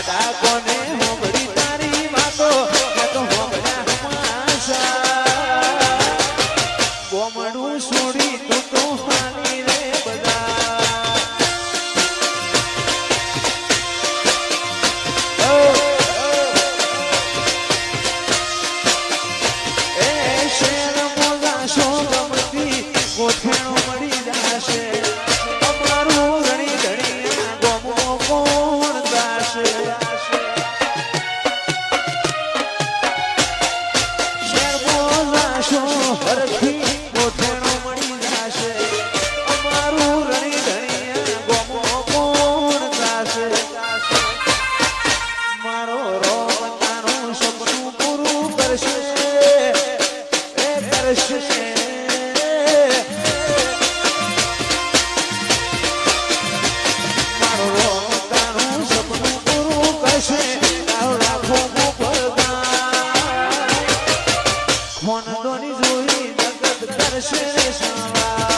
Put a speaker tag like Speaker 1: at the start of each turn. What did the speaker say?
Speaker 1: દાદા કોને હોંભળી તારી વાતો કે તો હોંભળ્યા હમાસા ગોમડું છોડી તું તો હાલી રે બધા એ શેર મોજા શો ગમતી ગોઠેણો મળી જાશે અમારું ઘણી ઘણી ગોમો કોણ દાશે શેર મોજા શો હરખી ગોઠેણો મળી જાશે અમારું ઘણી ઘણી ગોમો કોણ દાશે મારો રોમ તારું સપનું પૂરું કરશે એ કરશે ખોન દોની જોઈ જગત કરશે રે સાવા